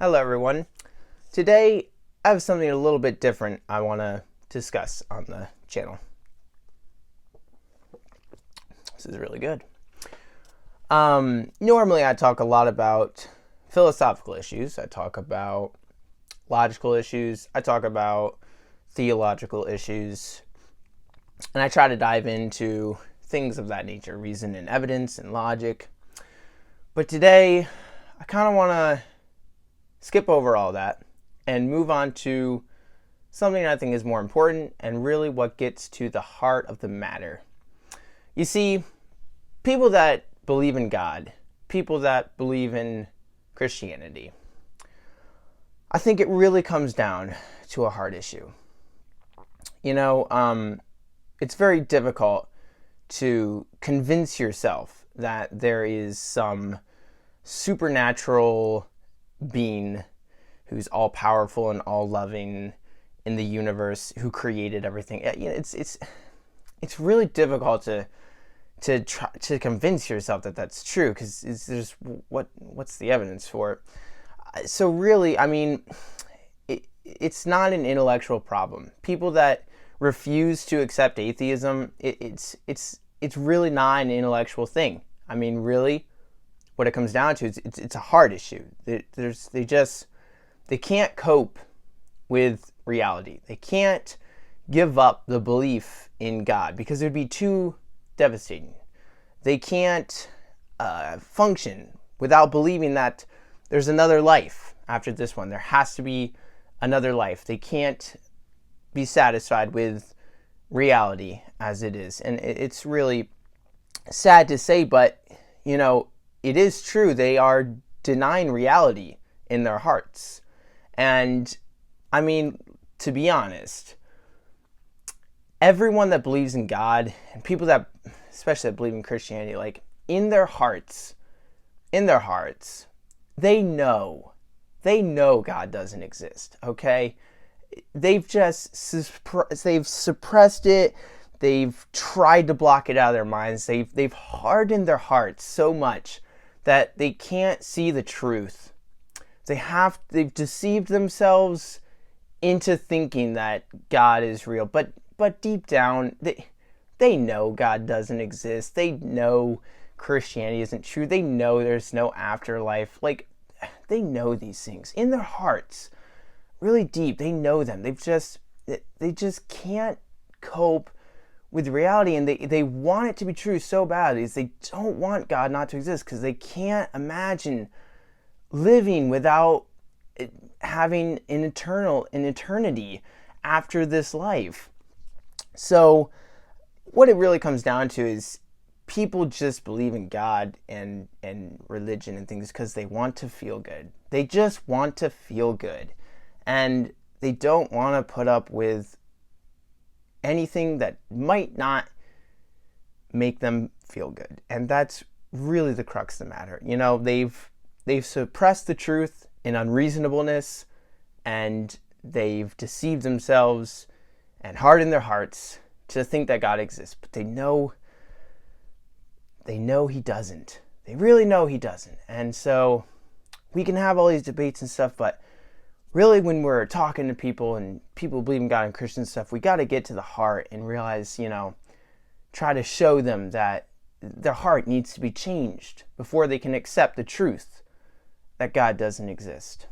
Hello everyone. Today I have something a little bit different I want to discuss on the channel. This is really good. Normally I talk a lot about philosophical issues. I talk about logical issues. I talk about theological issues. And I try to dive into things of that nature, reason and evidence and logic. But today I kind of want to skip over all that and move on to something I think is more important and really what gets to the heart of the matter. You see, people that believe in God, people that believe in Christianity, I think it really comes down to a heart issue. It's very difficult to convince yourself that there is some supernatural being who's all powerful and all loving in the universe, who created everything. It's really difficult to try to convince yourself that that's true, because there's what's the evidence for it? So really, it's not an intellectual problem. People that refuse to accept atheism, it's really not an intellectual thing. Really, what it comes down to is it's a heart issue. They can't cope with reality. They can't give up the belief in God because it would be too devastating. They can't function without believing that there's another life after this one. There has to be another life. They can't be satisfied with reality as it is. And it's really sad to say, but it is true. They are denying reality in their hearts. And to be honest, everyone that believes in God, and people that, especially that believe in Christianity, like in their hearts, they know God doesn't exist. Okay, they've suppressed it. They've tried to block it out of their minds. They've hardened their hearts so much that they can't see the truth. They've deceived themselves into thinking that God is real. But deep down, they know God doesn't exist. They know Christianity isn't true. They know there's no afterlife. They know these things in their hearts, really deep. They know them. They just can't cope with reality, and they want it to be true so badly. They don't want God not to exist because they can't imagine living without having an eternity after this life. So what it really comes down to is people just believe in God and religion and things because they want to feel good. They just want to feel good, and they don't want to put up with anything that might not make them feel good. And that's really the crux of the matter. They've suppressed the truth in unreasonableness, and they've deceived themselves and hardened their hearts to think that God exists. But they know he doesn't. They really know he doesn't. And so we can have all these debates and stuff, but really, when we're talking to people and people believe in God and Christian stuff, we got to get to the heart and realize, try to show them that their heart needs to be changed before they can accept the truth that God doesn't exist.